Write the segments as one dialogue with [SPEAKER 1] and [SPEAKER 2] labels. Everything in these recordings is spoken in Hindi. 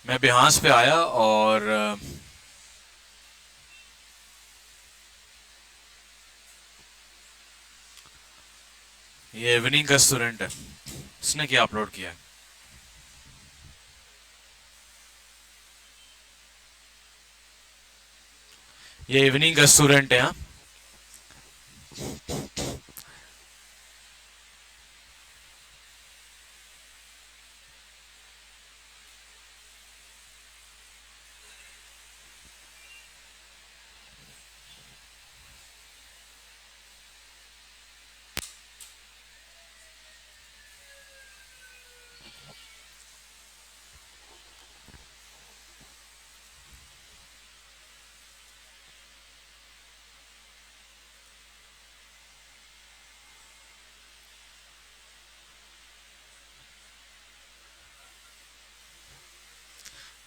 [SPEAKER 1] मैं बिहास पे आया और ये इवनिंग का स्टूडेंट है, इसने क्या अपलोड किया है? ये इवनिंग का स्टूडेंट है। हाँ,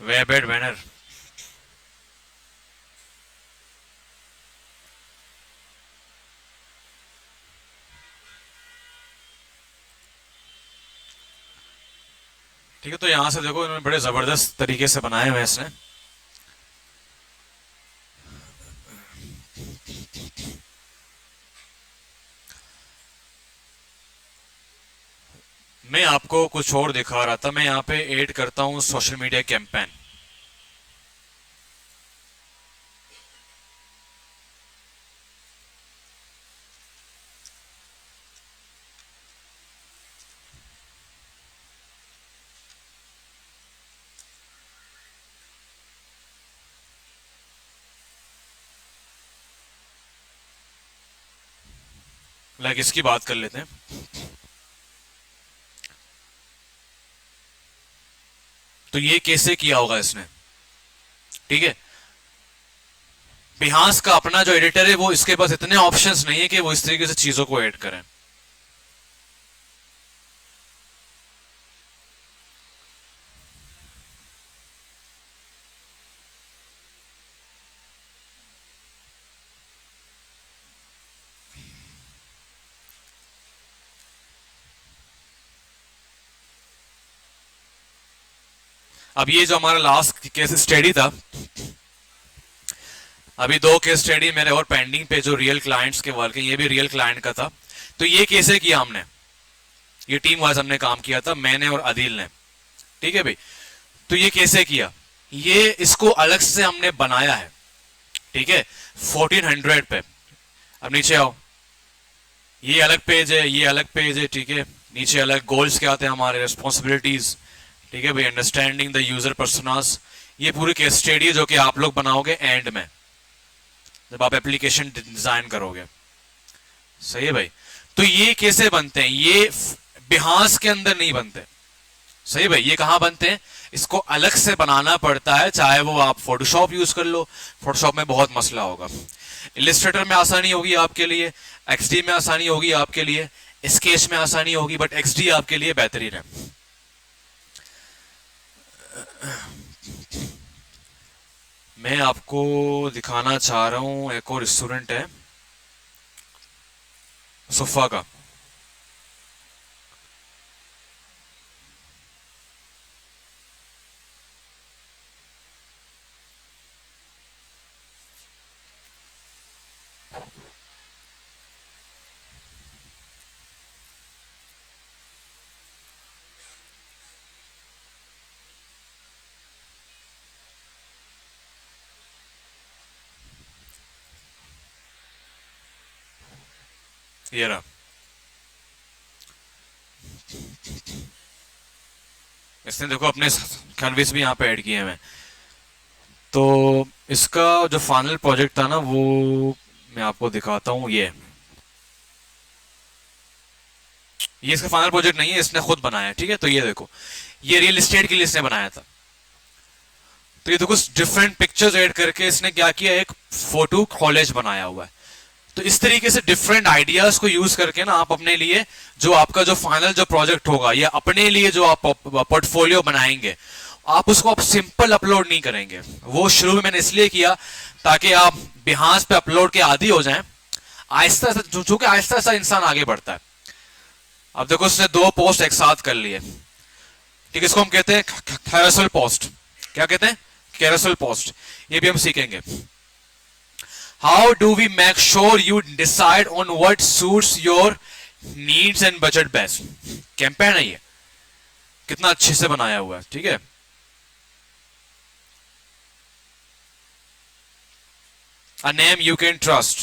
[SPEAKER 1] वे बेड बैनर। ठीक है, तो यहां से देखो इन्होंने बड़े जबरदस्त तरीके से बनाए हुए हैं इसने। मैं आपको कुछ और दिखा रहा था, मैं यहाँ पे ऐड करता हूँ सोशल मीडिया कैंपेन। लाइक इसकी बात कर लेते हैं। तो ये कैसे किया होगा इसने? ठीक है, बिहास का अपना जो एडिटर है वो इसके पास इतने ऑप्शंस नहीं है कि वो इस तरीके से चीजों को ऐड करें। अब ये जो हमारा लास्ट केस स्टडी था, अभी दो केस स्टडी मेरे और पेंडिंग पे जो रियल क्लाइंट्स के वर्क है, ये भी रियल क्लाइंट का था। तो ये कैसे किया हमने, ये टीम वाइज हमने काम किया था, मैंने और आदिल ने। ठीक है भाई, तो ये कैसे किया, ये इसको अलग से हमने बनाया है। ठीक है, 1400 पे। अब नीचे आओ, ये अलग पेज है, ये अलग पेज है। ठीक है, नीचे अलग गोल्स क्या आते हैं हमारे, रिस्पॉन्सिबिलिटीज। ठीक है भाई, अंडरस्टैंडिंग द यूजर पर्सोनास। ये पूरी केस स्टडी है जो कि आप लोग बनाओगे एंड में जब आप एप्लीकेशन डिजाइन करोगे। सही है भाई, तो ये कैसे बनते हैं, ये बिहास के अंदर नहीं बनते। सही भाई, ये कहां बनते हैं, इसको अलग से बनाना पड़ता है। चाहे वो आप फोटोशॉप यूज कर लो, फोटोशॉप में बहुत मसला होगा, इलिस्ट्रेटर में आसानी होगी आपके लिए, एक्सडी में आसानी होगी आपके लिए, स्केच में आसानी होगी, बट एक्सडी आपके लिए बेहतरीन है। मैं आपको दिखाना चाह रहा हूं, एक और स्टूडेंट है सुफा का। ये रहा, इसने देखो अपने कैनविस भी यहाँ पे ऐड किए हैं। तो इसका जो फाइनल प्रोजेक्ट था ना, वो मैं आपको दिखाता हूँ। ये इसका फाइनल प्रोजेक्ट नहीं है, इसने खुद बनाया है। ठीक है, तो ये देखो, ये रियल एस्टेट के लिए इसने बनाया था। तो ये देखो, डिफरेंट पिक्चर्स ऐड करके इसने क्या किया, एक फोटो कॉलेज बनाया हुआ है। तो इस तरीके से डिफरेंट आइडियाज को यूज करके ना आप अपने लिए जो आपका जो फाइनल जो प्रोजेक्ट होगा, या अपने लिए जो आप पोर्टफोलियो बनाएंगे, आप उसको आप सिंपल अपलोड नहीं करेंगे। वो शुरू में मैंने इसलिए किया ताकि आप बिहास पे अपलोड के आदी हो जाएं। आहिस्ता चूंकि आहिस्ता आहिस्ता इंसान आगे बढ़ता है। अब देखो, उसने 2 पोस्ट एक साथ कर लिए। ठीक है, इसको हम कहते हैं कैरोसेल पोस्ट। क्या कहते हैं, कैरोसेल पोस्ट, ये भी हम सीखेंगे। How do we make sure you decide on what suits your needs and budget best, campaign है ये, कितना अच्छे से बनाया हुआ है, ठीक है। A name you can trust.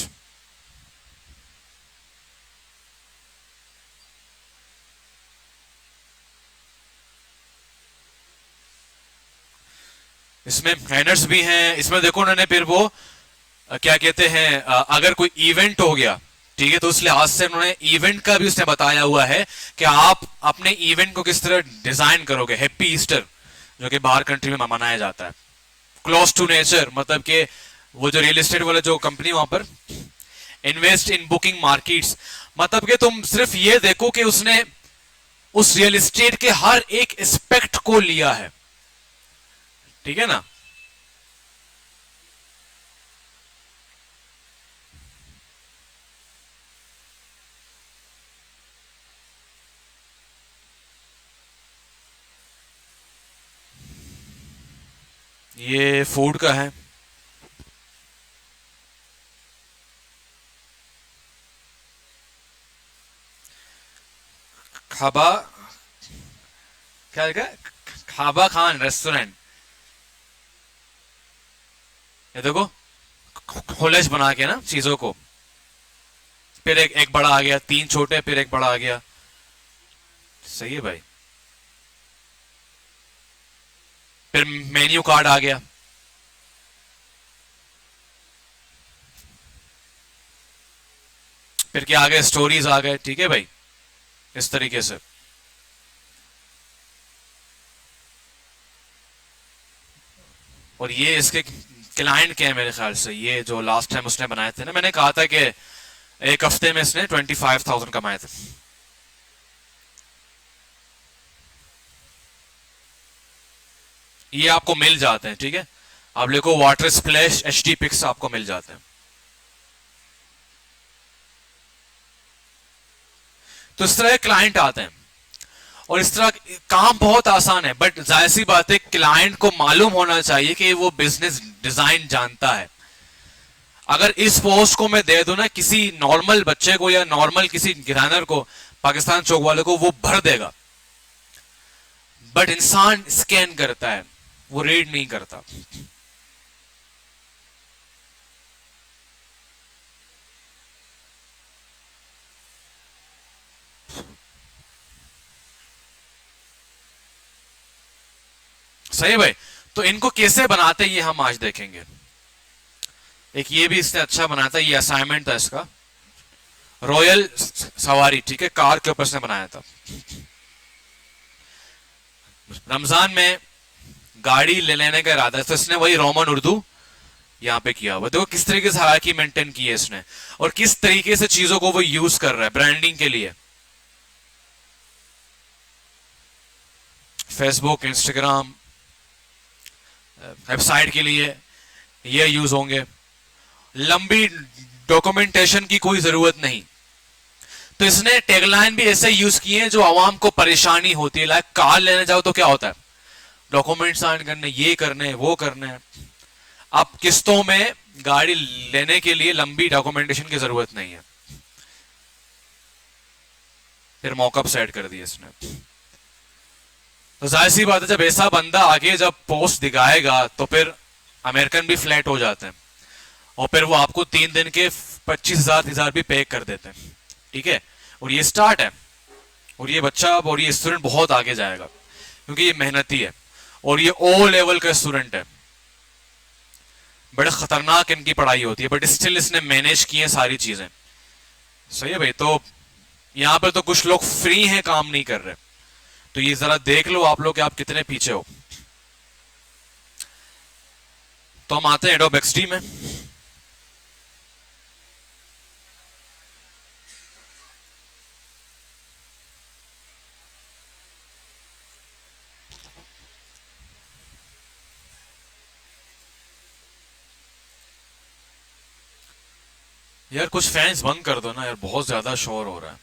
[SPEAKER 1] इसमें मैनर्स भी हैं, इसमें देखो उन्होंने फिर वो क्या कहते हैं, अगर कोई इवेंट हो गया, ठीक है, तो उस लिहाज से उन्होंने इवेंट का भी उसने बताया हुआ है कि आप अपने इवेंट को किस तरह डिजाइन करोगे। हैप्पी ईस्टर जो कि बाहर कंट्री में मनाया जाता है। क्लोज टू नेचर मतलब कि वो जो रियल एस्टेट वाला जो कंपनी वहां पर इन्वेस्ट इन बुकिंग मार्केट्स, मतलब कि तुम सिर्फ ये देखो कि उसने उस रियल एस्टेट के हर एक एस्पेक्ट को लिया है, ठीक है ना। ये फूड का है। खाबा, क्या लिखा है? खाबा खान रेस्टोरेंट, ये देखो खोलेज बना के ना चीजों को, फिर एक बड़ा आ गया, 3 छोटे फिर एक बड़ा आ गया, सही है भाई। फिर मेन्यू कार्ड आ गया, फिर क्या आ गए, स्टोरीज आ गए, ठीक है भाई, इस तरीके से। और ये इसके क्लाइंट क्या है मेरे ख्याल से, ये जो लास्ट टाइम उसने बनाए थे ना, मैंने कहा था कि एक हफ्ते में इसने 25,000 कमाए थे। ये आपको मिल जाते हैं, ठीक है, आप लिखो वाटर स्प्लैश HD पिक्स आपको मिल जाते हैं। तो इस तरह क्लाइंट आते हैं और इस तरह काम बहुत आसान है, बट जाहिर सी बात है क्लाइंट को मालूम होना चाहिए कि वो बिजनेस डिजाइन जानता है। अगर इस पोस्ट को मैं दे दूं ना किसी नॉर्मल बच्चे को या नॉर्मल किसी डिजाइनर को, पाकिस्तान चौक वाले को, वो भर देगा, बट इंसान स्कैन करता है, वो रीड नहीं करता। सही भाई। तो इनको कैसे बनाते ये हम आज देखेंगे। एक ये भी इसने अच्छा बनाया था, ये असाइनमेंट था इसका, रॉयल सवारी, ठीक है, कार के ऊपर से बनाया था। रमजान में गाड़ी ले लेने का इरादा है, तो इसने वही रोमन उर्दू यहां पे किया हुआ। देखो किस तरीके से हालांकि मेंटेन की है इसने, और किस तरीके से चीजों को वो यूज कर रहा है ब्रांडिंग के लिए। फेसबुक, इंस्टाग्राम, वेबसाइट के लिए ये यूज होंगे। लंबी डॉक्यूमेंटेशन की कोई जरूरत नहीं, तो इसने टैगलाइन भी ऐसे यूज किए हैं जो आवाम को परेशानी होती है। लाइक कार लेने जाओ तो क्या होता है, डॉक्यूमेंट साइन करने, ये करने, वो करने। अब किस्तों में गाड़ी लेने के लिए लंबी डॉक्यूमेंटेशन की जरूरत नहीं है। फिर मॉकअप सेट कर दिया इसने। तो जाहिर सी बात है जब ऐसा बंदा आगे जब पोस्ट दिखाएगा तो फिर अमेरिकन भी फ्लैट हो जाते हैं, और फिर वो आपको 3 दिन के 25,000 भी पे कर देते हैं, ठीक है। और ये स्टार्ट है, और ये बच्चा और ये स्टूडेंट बहुत आगे जाएगा क्योंकि ये मेहनती है और ये ओ लेवल का स्टूडेंट है। बड़े खतरनाक इनकी पढ़ाई होती है, बट स्टिल इसने मैनेज किए सारी चीजें। सही है भाई। तो यहां पर तो कुछ लोग फ्री हैं, काम नहीं कर रहे, तो ये जरा देख लो आप लोग कि आप कितने पीछे हो। तो हम आते हैं एडोब XD में। यार कुछ फैंस बंद कर दो ना यार, बहुत ज्यादा शोर हो रहा है।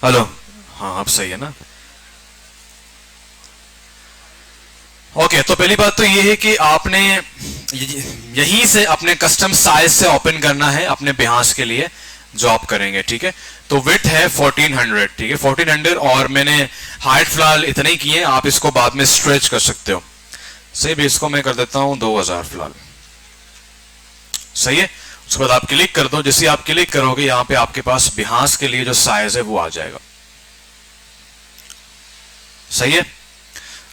[SPEAKER 1] हेलो। हाँ, अब सही है ना? ओके, तो पहली बात तो ये है कि आपने यहीं से अपने कस्टम साइज से ओपन करना है अपने बिहास के लिए जो आप करेंगे, ठीक है? तो विथ है 1400, ठीक है, 1400, और मैंने हाइट फिलहाल इतने ही किए, आप इसको बाद में स्ट्रेच कर सकते हो। सही भी, इसको मैं कर देता हूं 2000 फिलहाल। सही है। उसके बाद आप क्लिक कर दो, जैसे आप क्लिक करोगे यहाँ पे आपके पास बिहास के लिए जो साइज है वो आ जाएगा। सही है।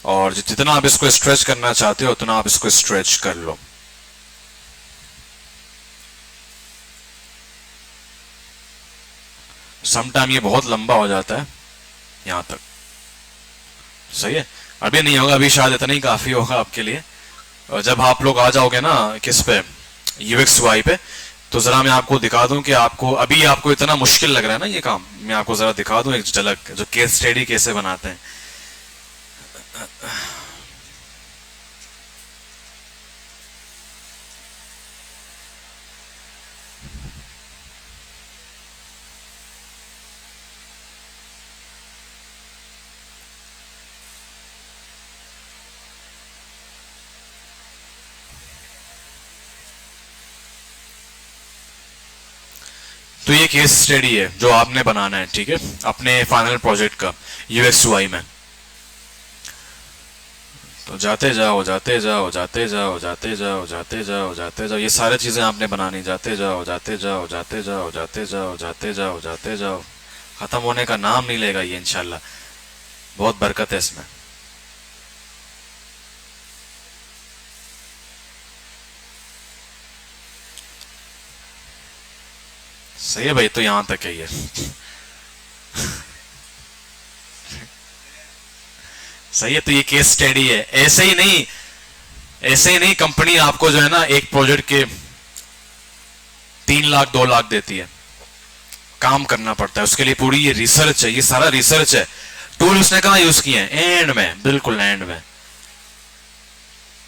[SPEAKER 1] और जितना आप इसको स्ट्रेच करना चाहते हो उतना आप इसको स्ट्रेच कर लो। समटाइम ये बहुत लंबा हो जाता है यहां तक। सही है। अभी नहीं होगा, अभी शायद इतना ही काफी होगा आपके लिए। और जब आप लोग आ जाओगे ना किस पे, यूएक्स वाई पे, तो जरा मैं आपको दिखा दूं कि आपको अभी आपको इतना मुश्किल लग रहा है ना ये काम, मैं आपको जरा दिखा दूं एक झलक जो केस स्टडी कैसे बनाते हैं। तो ये केस स्टडी है जो आपने बनाना है, ठीक है, अपने फाइनल प्रोजेक्ट का यूएक्स यूआई में। तो जाते जाओ जाते जाओ जाते जाओ जाते जाओ जाते जाओ जाते जाओ, ये सारी चीजें आपने बनानी, जाते जाओ जाते जाओ जाते जाओ जाते जाओ जाते जाओ जाते जाओ, खत्म होने का नाम नहीं लेगा ये इंशाल्लाह। बहुत बरकत है इसमें। सही है भाई, तो यहां तक है ये। सही है। तो ये केस स्टडी है, ऐसे ही नहीं, ऐसे ही नहीं कंपनी आपको जो है ना एक प्रोजेक्ट के 3 लाख 2 लाख देती है। काम करना पड़ता है उसके लिए, पूरी ये रिसर्च है, ये सारा रिसर्च है। टूल उसने कहा यूज किए हैं? एंड में, बिल्कुल एंड में।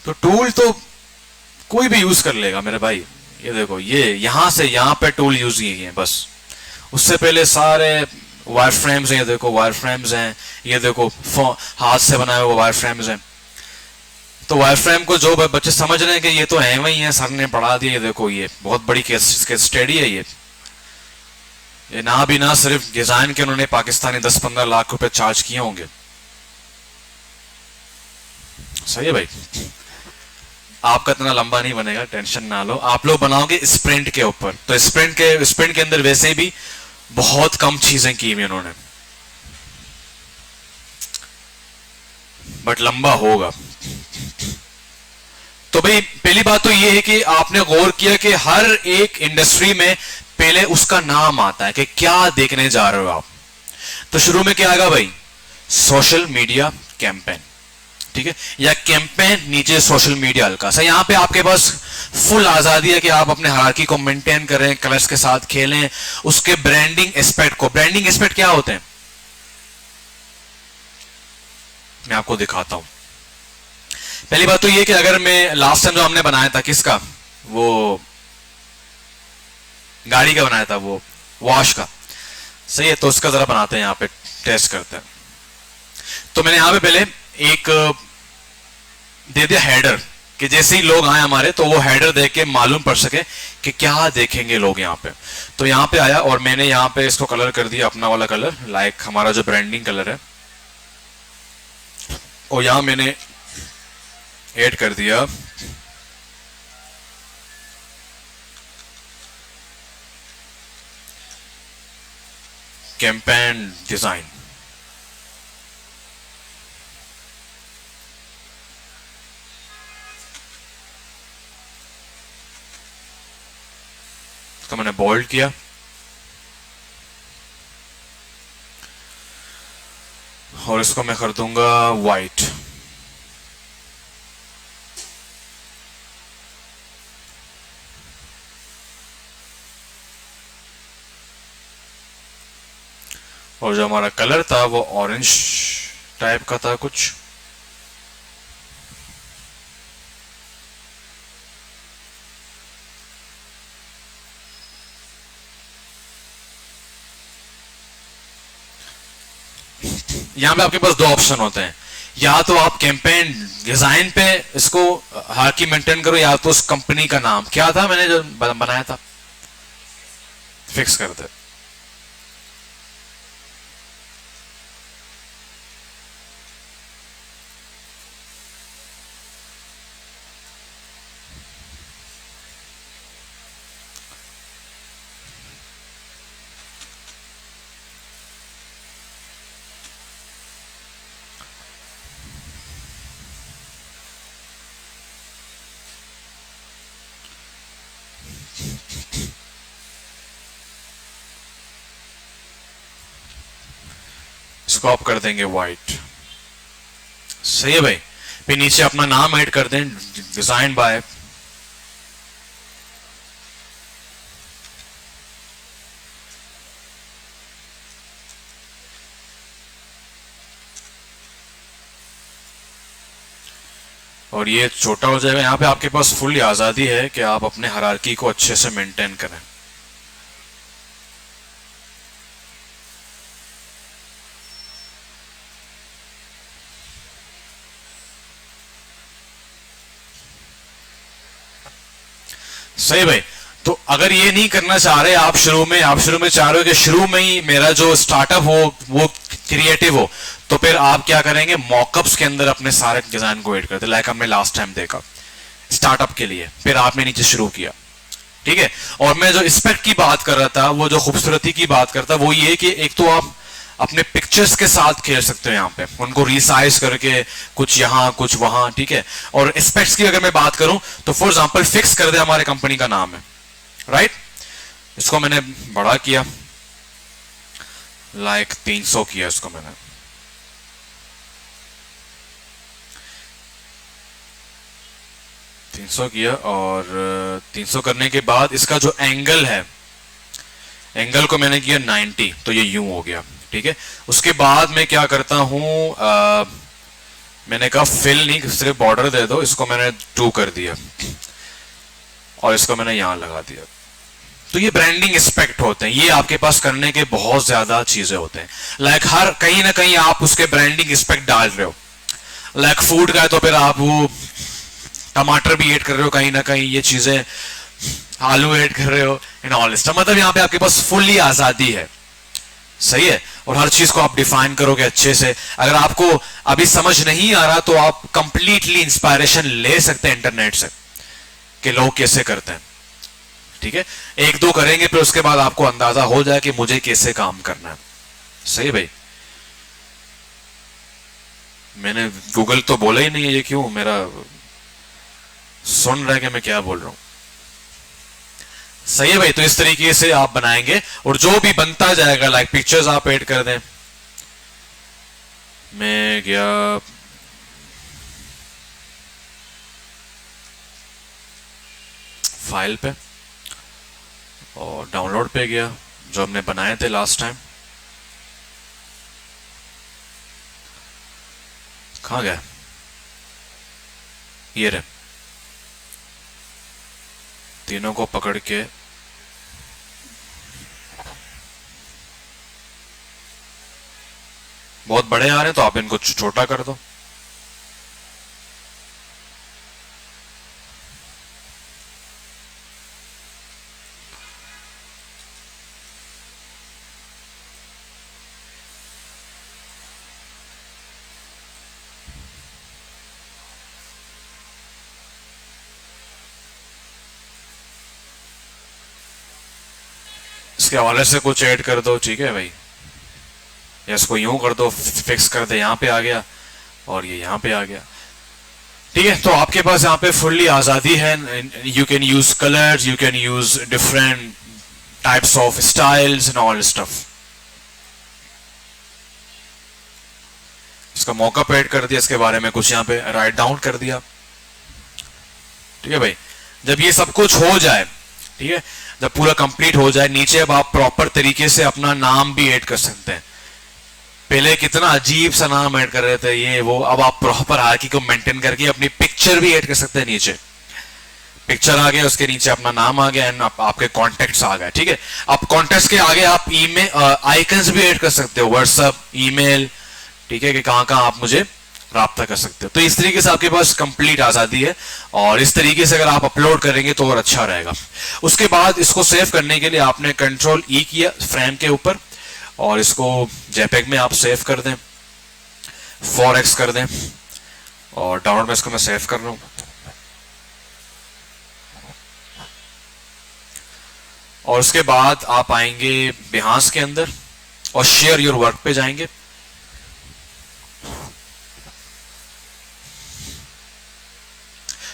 [SPEAKER 1] तो टूल तो कोई भी यूज कर लेगा मेरे भाई। ये देखो, ये यहां से यहां पे टूल यूज किए हैं बस। उससे पहले सारे वायर फ्रेम्स हैं, ये देखो वायर फ्रेम्स हैं, ये देखो हाथ से बनाए हुए वायर फ्रेम्स हैं। तो वायर फ्रेम को जो बच्चे समझ रहे हैं कि ये तो है वही है, सर ने पढ़ा दिया, ये देखो ये बहुत बड़ी केस स्टडी है ये ना भी ना सिर्फ डिजाइन के उन्होंने पाकिस्तानी 10-15 लाख रुपए चार्ज किए होंगे। सही है भाई। आपका इतना लंबा नहीं बनेगा, टेंशन ना लो। आप लोग बनाओगे स्प्रिंट के ऊपर, तो स्प्रिंट के अंदर वैसे भी बहुत कम चीजें की हुई उन्होंने, बट लंबा होगा। तो भाई पहली बात तो ये है कि आपने गौर किया कि हर एक इंडस्ट्री में पहले उसका नाम आता है कि क्या देखने जा रहे हो आप। तो शुरू में क्या आएगा भाई? सोशल मीडिया कैंपेन, ठीक है, या कैंपेन नीचे सोशल मीडिया हल्का सा। यहां पे आपके पास फुल आजादी है कि आप अपने हायरार्की को मेंटेन करें, कलर्स के साथ खेलें। उसके ब्रांडिंग एस्पेक्ट को, ब्रांडिंग एस्पेक्ट क्या होते हैं मैं आपको दिखाता हूं। पहली बात तो ये कि अगर मैं लास्ट टाइम जो हमने बनाया था किसका, वो गाड़ी का बनाया था, वो वॉश का। सही है। तो उसका जरा बनाते हैं, यहां पे टेस्ट करते हैं। तो मैंने यहां पे पहले एक दे दिया हेडर, कि जैसे ही लोग आए हमारे तो वो हेडर देख के मालूम पड़ सके कि क्या देखेंगे लोग यहाँ पे। तो यहाँ पे आया और मैंने यहाँ पे इसको कलर कर दिया अपना वाला कलर, लाइक हमारा जो ब्रांडिंग कलर है। और यहाँ मैंने ऐड कर दिया कैंपेन डिजाइन। तो मैंने बोल्ड किया और इसको मैं कर दूंगा वाइट। और जो हमारा कलर था वो ऑरेंज टाइप का था कुछ। यहाँ पे आपके पास दो ऑप्शन होते हैं, या तो आप कैंपेन डिजाइन पे इसको हार्की मेंटेन करो, या तो उस कंपनी का नाम क्या था मैंने जो बनाया था फिक्स कर दे। इसको आप कर देंगे व्हाइट, सही है भाई। फिर नीचे अपना नाम ऐड कर दें, डिजाइन बाय, और ये छोटा हो जाएगा। यहाँ पे आपके पास फुल आजादी है कि आप अपने हायरार्की को अच्छे से मेंटेन करें। सही भाई। तो अगर ये नहीं करना चाह रहे आप शुरू में चाह रहे हो कि शुरू में ही मेरा जो स्टार्टअप हो वो क्रिएटिव हो, तो फिर आप क्या करेंगे, मॉकअप्स के अंदर अपने सारे डिजाइन को ऐड करते, लाइक हमने लास्ट टाइम देखा स्टार्टअप के लिए। फिर आपने नीचे शुरू किया, ठीक है। और मैं जो इस्पेक्ट की बात कर रहा था, वो जो खूबसूरती की बात करता, वो ये कि एक तो आप अपने पिक्चर्स के साथ खेल सकते हो, यहाँ पे उनको रिसाइज करके कुछ यहाँ कुछ वहां, ठीक है। और एस्पेक्ट्स की अगर मैं बात करूं तो फॉर एग्जांपल फिक्स कर दे, हमारे कंपनी का नाम है, राइट। इसको मैंने बड़ा किया, लाइक 300 किया इसको मैंने, किया। और 300 करने के बाद इसका जो एंगल है, एंगल को मैंने किया 90, तो ये यूं हो गया, ठीक है। उसके बाद मैं क्या करता हूं, मैंने कहा फिल नहीं, सिर्फ बॉर्डर दे दो, इसको मैंने 2 कर दिया और इसको मैंने यहां लगा दिया। तो ये ब्रांडिंग एस्पेक्ट होते हैं, ये आपके पास करने के बहुत ज्यादा चीजें होते हैं। लाइक हर कहीं ना कहीं आप उसके ब्रांडिंग एस्पेक्ट डाल रहे हो। लाइक फूड का है तो फिर आप वो टमाटर भी ऐड कर रहे हो, कहीं ना कहीं ये चीजें आलू ऐड कर रहे हो इन ऑल लिस्ट। मतलब यहाँ पे आपके पास फुल्ली आजादी है, सही है। और हर चीज को आप डिफाइन करोगे अच्छे से। अगर आपको अभी समझ नहीं आ रहा तो आप कंप्लीटली इंस्पायरेशन ले सकते हैं इंटरनेट से कि लोग कैसे करते हैं, ठीक है। 1-2 करेंगे फिर उसके बाद आपको अंदाजा हो जाए कि मुझे कैसे काम करना है, सही भाई। मैंने गूगल तो बोला ही नहीं है, ये क्यों मेरा सुन रहा है कि मैं क्या बोल रहा हूं, सही है भाई। तो इस तरीके से आप बनाएंगे और जो भी बनता जाएगा, लाइक पिक्चर्स आप ऐड कर दें। मैं गया फाइल पे और डाउनलोड पे गया, जो हमने बनाए थे लास्ट टाइम। कहां गया, ये रहे। तीनों को पकड़ के बहुत बड़े आ रहे हैं तो आप इनको छोटा कर दो। इसके हवाले से कुछ ऐड कर दो, ठीक है भाई। या इसको यूं कर दो, फिक्स कर दे, यहां पे आ गया और ये यहां पे आ गया, ठीक है। तो आपके पास यहाँ पे फुल्ली आजादी है। You can use colours, you can use different types of styles and all stuff. इसका मॉकअप ऐड कर दिया, इसके बारे में कुछ यहाँ पे राइट डाउन कर दिया, ठीक है भाई। जब ये सब कुछ हो जाए, ठीक है, जब पूरा कंप्लीट हो जाए, नीचे अब आप प्रॉपर तरीके से अपना नाम भी ऐड कर सकते हैं। पहले कितना अजीब सा नाम ऐड कर रहे थे ये वो, अब आप प्रॉपर हायरार्की को मेंटेन करके अपनी पिक्चर भी ऐड कर सकते हैं। नीचे पिक्चर आ गया, उसके नीचे अपना नाम आ गया एंड आपके कॉन्टेक्ट्स आ गए, ठीक है। अब कॉन्टेक्ट्स के आगे आप ईमेल आइकन्स भी ऐड कर सकते हो, व्हाट्सएप, ईमेल, ठीक है, कि कहाँ कहाँ आप मुझे राब्ता कर सकते हो। तो इस तरीके से आपके पास कंप्लीट आज़ादी है, और इस तरीके से अगर आप अपलोड करेंगे तो और अच्छा रहेगा। उसके बाद इसको सेव करने के लिए आपने कंट्रोल ई किया फ्रेम के ऊपर, और इसको जेपेग में आप सेव कर दें, 4x कर दें, और डाउनलोड में इसको मैं सेव कर रहा हूँ। और उसके बाद आप आएंगे बिहांस के अंदर और शेयर योर वर्क पे जाएंगे।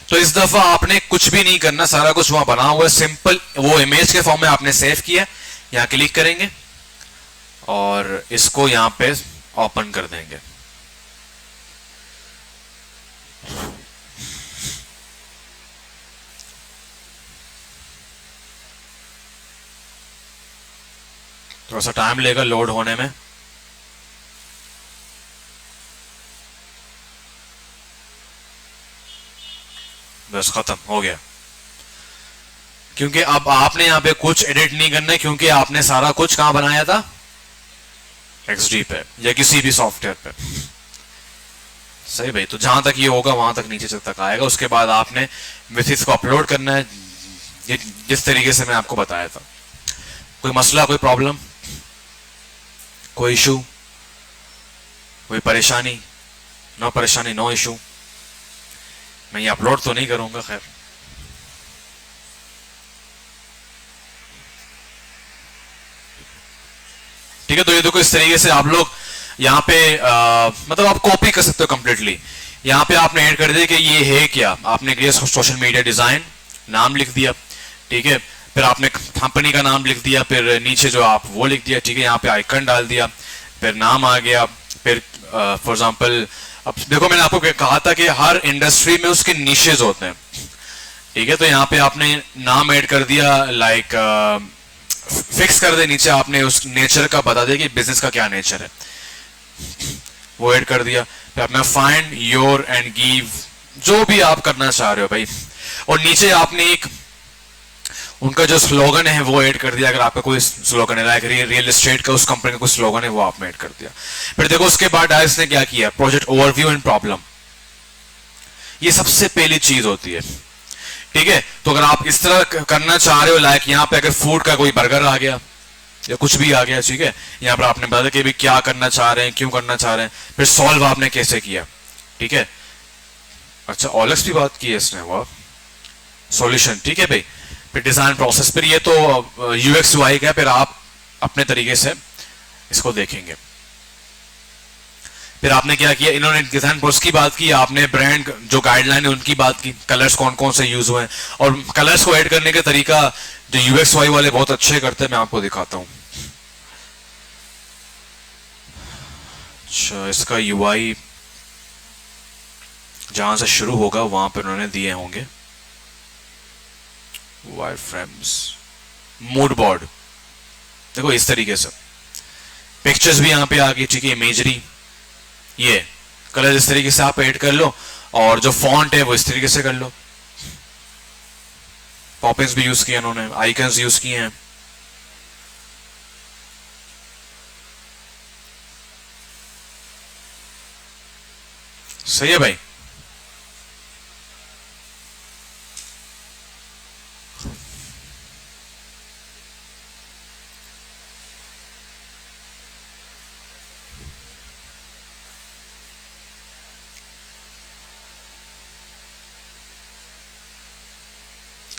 [SPEAKER 1] तो इस दफा आपने कुछ भी नहीं करना, सारा कुछ वहां बना हुआ है, सिंपल वो इमेज के फॉर्म में आपने सेव किया। यहां क्लिक करेंगे और इसको यहां पे ओपन कर देंगे। थोड़ा सा टाइम लेगा लोड होने में। बस खत्म हो गया, क्योंकि अब आपने यहां पे कुछ एडिट नहीं करना है, क्योंकि आपने सारा कुछ कहां बनाया था, XD पे या किसी भी सॉफ्टवेयर पे। सही भाई, तो जहां तक ये होगा वहां तक नीचे तक आएगा। उसके बाद आपने विथ को अपलोड करना है, जिस तरीके से मैं आपको बताया था। कोई मसला, कोई प्रॉब्लम, कोई इशू, कोई परेशानी? नो परेशानी, नो इशू। मैं ये अपलोड तो नहीं करूंगा, खैर। ठीक है, तो ये देखो इस तरीके से आप लोग यहाँ पे मतलब आप कॉपी कर सकते हो कंप्लीटली। यहाँ पे आपने ऐड कर दिया कि ये है क्या, आपने किया सोशल मीडिया डिजाइन, नाम लिख दिया, ठीक है। फिर आपने कंपनी का नाम लिख दिया, फिर नीचे जो आप वो लिख दिया, ठीक है। यहाँ पे आइकन डाल दिया, फिर नाम आ गया, फिर फॉर एग्जांपल अब देखो मैंने आपको कहा था कि हर इंडस्ट्री में उसके निशेज होते हैं, ठीक है। तो यहाँ पे आपने नाम ऐड कर दिया, लाइक फिक्स कर दे, नीचे आपने उस नेचर का बता दिया कि बिजनेस का क्या नेचर है, वो ऐड कर दिया। फिर आपने फाइंड योर एंड गिव, जो भी आप करना चाह रहे हो भाई। और नीचे आपने एक उनका जो स्लोगन है वो ऐड कर दिया, अगर आपका कोई स्लोगन है, लाइक रियल एस्टेट का उस कंपनी का कोई स्लोगन है वो आपने ऐड कर दिया। फिर देखो उसके बाद डायरेक्ट ने क्या किया, प्रोजेक्ट ओवरव्यू एंड प्रॉब्लम, ये सबसे पहली चीज होती है, ठीक है। तो अगर आप इस तरह करना चाह रहे हो, लाइक यहाँ पे अगर फूड का कोई बर्गर आ गया या कुछ भी आ गया, ठीक है, यहाँ पर आपने बता कि भी क्या करना चाह रहे हैं, क्यों करना चाह रहे हैं, फिर सॉल्व आपने कैसे किया, ठीक है। अच्छा, ऑलएक्स भी बात की है इसने, वाह, सॉल्यूशन, ठीक है भाई। फिर डिजाइन प्रोसेस, फिर ये तो यूएक्स यूआई का, फिर आप अपने तरीके से इसको देखेंगे। फिर आपने क्या किया, इन्होंने डिजाइन प्रोसेस की बात की, आपने ब्रांड जो गाइडलाइन है उनकी बात की, कलर्स कौन कौन से यूज हुए हैं, और कलर्स को ऐड करने का तरीका जो यूएक्स वाई वाले बहुत अच्छे करते हैं, मैं आपको दिखाता हूं। अच्छा, इसका यूआई जहां से शुरू होगा वहां पर उन्होंने दिए होंगे वायर फ्रेम्स, मूड बोर्ड, देखो इस तरीके से पिक्चर्स भी यहां पे आ गई, ठीक है, इमेजरी, ये कलर इस तरीके से आप ऐड कर लो, और जो फॉन्ट है वो इस तरीके से कर लो। पॉपिंग्स भी यूज किए उन्होंने, आइकन्स यूज किए हैं। सही है भाई।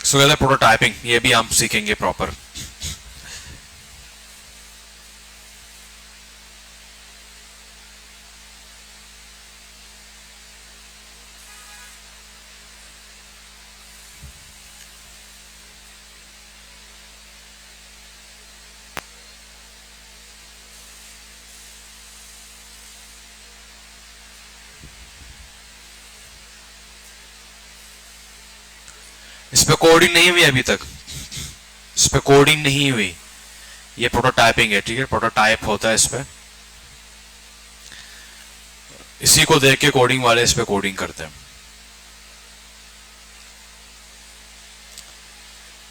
[SPEAKER 1] सो प्रोटोटाइपिंग, ये भी हम सीखेंगे प्रॉपर। इस पे कोडिंग नहीं हुई अभी तक, इस पे कोडिंग नहीं हुई, ये प्रोटोटाइपिंग है, ठीक है, प्रोटोटाइप होता है इस पे, इसी को देख के कोडिंग वाले इस पे कोडिंग करते हैं।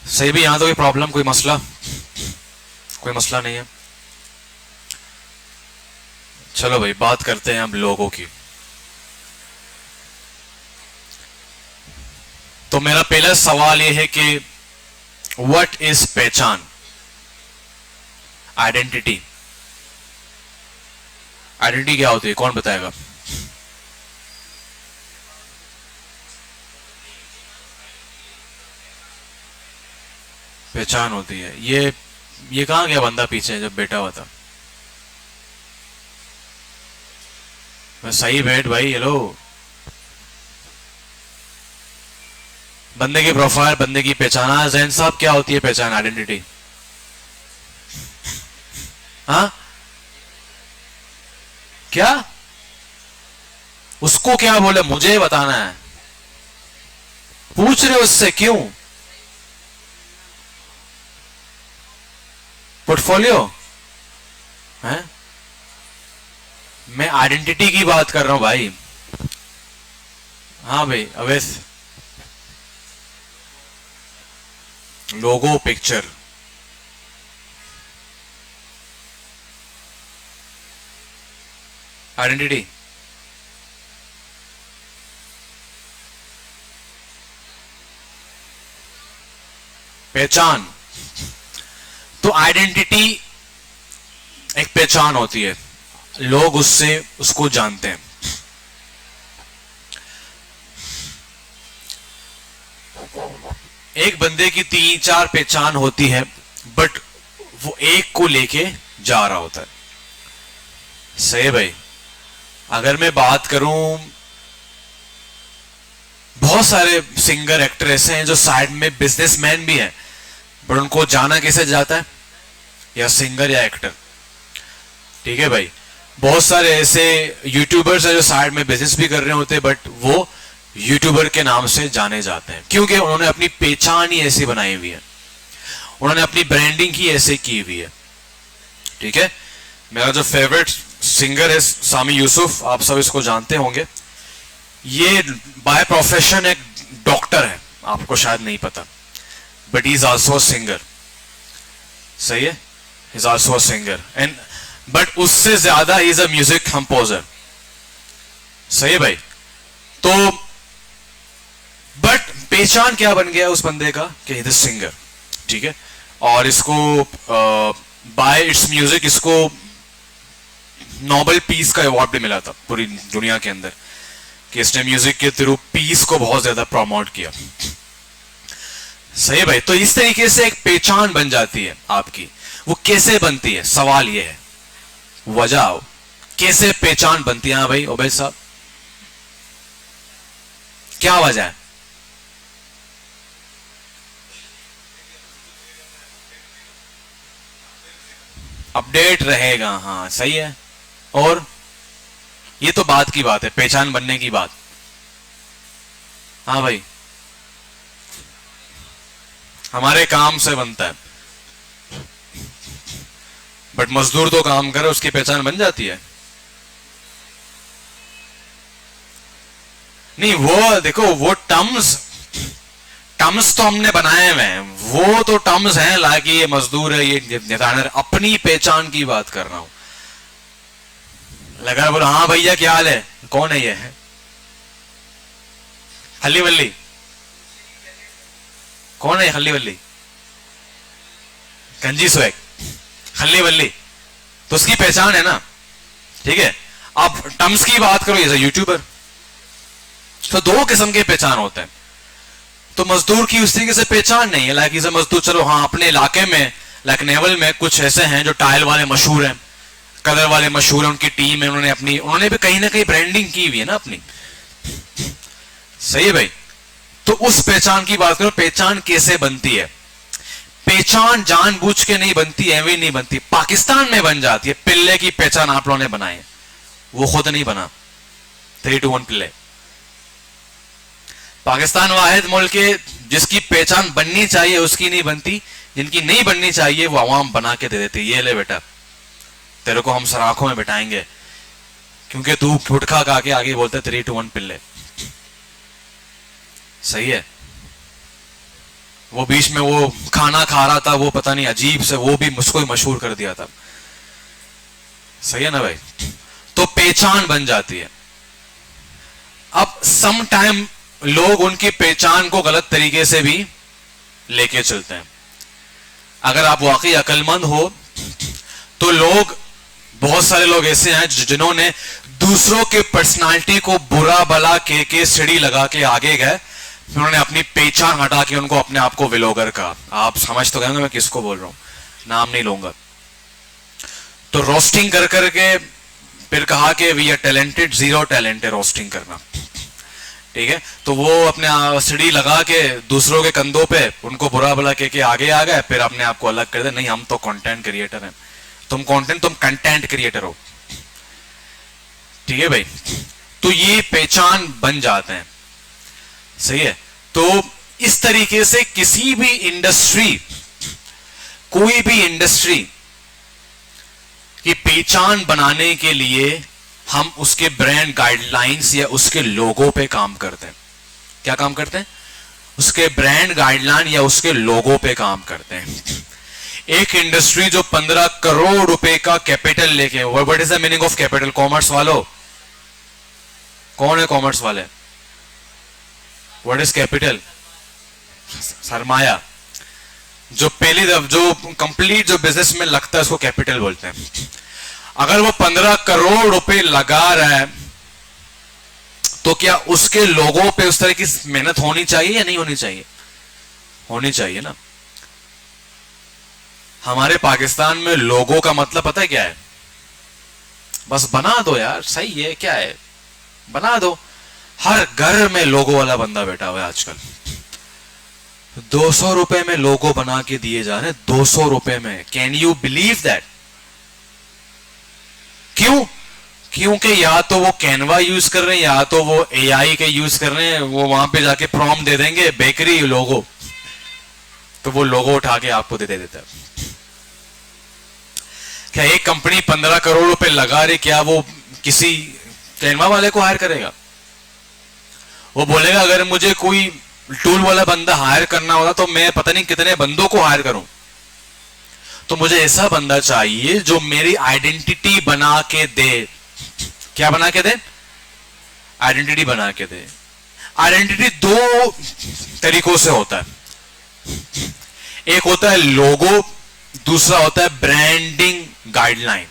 [SPEAKER 1] सही भी, यहां तो कोई प्रॉब्लम, कोई मसला नहीं है। चलो भाई बात करते हैं हम लोगों की। तो मेरा पहला सवाल यह है कि व्हाट इज पहचान, आइडेंटिटी। आइडेंटिटी क्या होती है, कौन बताएगा? पहचान होती है, ये कहां गया बंदा पीछे जब बैठा हुआ था? सही बैठ भाई। हेलो, बंदे की प्रोफाइल, बंदे की पहचान। हाँ जैन साहब, क्या होती है पहचान, आइडेंटिटी? हाँ क्या? उसको क्या बोले, मुझे बताना है? पूछ रहे उससे क्यों? पोर्टफोलियो है? मैं आइडेंटिटी की बात कर रहा हूं भाई। हाँ भाई अवैस, लोगो, पिक्चर, आइडेंटिटी। पहचान, तो आइडेंटिटी एक पहचान होती है, लोग उससे उसको जानते हैं। एक बंदे की 3-4 पहचान होती है, बट वो एक को लेके जा रहा होता है। सही भाई। अगर मैं बात करूं, बहुत सारे सिंगर, एक्टर ऐसे हैं जो साइड में बिजनेसमैन भी हैं, पर उनको जाना कैसे जाता है? या सिंगर या एक्टर। ठीक है भाई। बहुत सारे ऐसे यूट्यूबर्स हैं जो साइड में बिजनेस भी कर रहे होते हैं, बट वो यूट्यूबर के नाम से जाने जाते हैं, क्योंकि उन्होंने अपनी पहचान ही ऐसी बनाई हुई है, उन्होंने अपनी ब्रांडिंग ही ऐसे की हुई है। ठीक है। मेरा जो फेवरेट सिंगर है सामी यूसुफ, आप सब इसको जानते होंगे। ये बाय प्रोफेशन एक डॉक्टर है, आपको शायद नहीं पता, but he is also singer. सही है, is also a singer and but उससे ज्यादा इज अ म्यूजिक कंपोजर। सही है भाई। तो बट पहचान क्या बन गया उस बंदे का कि इज सिंगर। ठीक है। और इसको बाय इट्स म्यूजिक इसको नोबेल पीस का अवार्ड भी मिला था पूरी दुनिया के अंदर, कि इसने म्यूजिक के थ्रू पीस को बहुत ज्यादा प्रमोट किया। सही भाई। तो इस तरीके से एक पहचान बन जाती है आपकी। वो कैसे बनती है, सवाल ये है, वजह कैसे पहचान बनती है? हाँ भाई ओबैद साहब, क्या वजह है? अपडेट रहेगा, हाँ सही है। और ये तो बात की बात है, पहचान बनने की बात। हाँ भाई, हमारे काम से बनता है, बट मजदूर तो काम करे, उसकी पहचान बन जाती है। नहीं वो देखो, वो टर्म्स टर्म्स तो हमने बनाए हुए हैं, वो तो टर्म्स हैं, लाइक ये मजदूर है, ये डिजाइनर। अपनी पहचान की बात कर रहा हूं। लगा बोलो हाँ भैया क्या हाल है, कौन है ये? हल्ली वल्ली? कौन है हल्ली वल्ली? गंजी स्वैग, हल्ली वल्ली, तो उसकी पहचान है ना। ठीक है। अब टर्म्स की बात करो, ये यूट्यूबर, तो दो किस्म के पहचान होते हैं। तो मजदूर की उस तरीके से पहचान नहीं है, लाइक इसे मजदूर, चलो हाँ अपने इलाके में, लाइक नेवल में कुछ ऐसे हैं जो टाइल वाले मशहूर हैं, कलर वाले मशहूर हैं, उनकी टीम है, उन्होंने भी कहीं ना कहीं ब्रांडिंग की हुई है ना अपनी। सही है भाई। तो उस पहचान की बात करो, पहचान कैसे बनती है? पहचान जानबूझ के नहीं बनती, एवं नहीं बनती, पाकिस्तान में बन जाती है। पिल्ले की पहचान आप लोगों ने बनाई है, वो खुद नहीं बना। 3-2-1 पिल्ले। पाकिस्तान वाहिद मुल्क है जिसकी पहचान बननी चाहिए उसकी नहीं बनती, जिनकी नहीं बननी चाहिए वो अवाम बना के दे देती। ये ले बेटा, तेरे को हम सराखों में बिठाएंगे, क्योंकि तू गुटखा खा के आगे बोलते 3-2-1 पिल्ले। सही है। वो बीच में वो खाना खा रहा था, वो पता नहीं अजीब से, वो भी मुझको ही मशहूर कर दिया था। सही है ना भाई। तो पहचान बन जाती है। अब सम टाइम लोग उनकी पहचान को गलत तरीके से भी लेके चलते हैं। अगर आप वाकई अक्लमंद हो तो लोग, बहुत सारे लोग ऐसे हैं जिन्होंने दूसरों के पर्सनालिटी को बुरा भला के सीढ़ी लगा के आगे गए, उन्होंने अपनी पहचान हटा के उनको अपने आप को विलोगर कहा। आप समझ तो गए मैं किसको बोल रहा हूं, नाम नहीं लूंगा। तो रोस्टिंग कर करके फिर कहा कि we are talented, zero talent है रोस्टिंग करना, ठीक है। तो वो अपने सीढ़ी लगा के दूसरों के कंधों पे उनको बुरा भला के आगे आ गए, फिर अपने आप को अलग कर दे, नहीं हम तो कंटेंट क्रिएटर हैं। तुम कंटेंट क्रिएटर हो, ठीक है भाई। तो ये पहचान बन जाते हैं, सही है। तो इस तरीके से किसी भी इंडस्ट्री, कोई भी इंडस्ट्री की पहचान बनाने के लिए हम उसके ब्रांड गाइडलाइंस या उसके लोगो पे काम करते हैं। क्या काम करते हैं? उसके ब्रांड गाइडलाइन या उसके लोगो पे काम करते हैं। एक इंडस्ट्री जो 15 करोड़ रुपए का कैपिटल लेके, what is the meaning of capital? Commerce वालों, कौन है कॉमर्स वाले? What is capital? सरमाया। जो पहली जो कंप्लीट जो बिजनेस में लगता है उसको कैपिटल बोलते हैं। अगर वो 15 करोड़ रुपए लगा रहा है तो क्या उसके लोगों पे उस तरह की मेहनत होनी चाहिए या नहीं होनी चाहिए? होनी चाहिए ना। हमारे पाकिस्तान में लोगों का मतलब पता है क्या है? बस बना दो यार, सही है, क्या है, बना दो। हर घर में लोगो वाला बंदा बैठा हुआ है आजकल। 200 रुपए में लोगो बना के दिए जा रहे हैं, 200 रुपए में। Can you believe that? क्यों? क्योंकि या तो वो कैनवा यूज कर रहे हैं या तो वो एआई के यूज कर रहे हैं। वो वहां पे जाके प्रॉम्प्ट दे देंगे, बेकरी लोगो, तो वो लोगो उठा के आपको दे देता है। क्या एक कंपनी 15 करोड़ रुपए लगा रही, क्या वो किसी कैनवा वाले को हायर करेगा? वो बोलेगा अगर मुझे कोई टूल वाला बंदा हायर करना होगा तो मैं पता नहीं कितने बंदों को हायर करूं। तो मुझे ऐसा बंदा चाहिए जो मेरी आइडेंटिटी बना के दे। क्या बना के दे? आइडेंटिटी बना के दे। आइडेंटिटी दो तरीकों से होता है। एक होता है लोगो, दूसरा होता है ब्रांडिंग गाइडलाइन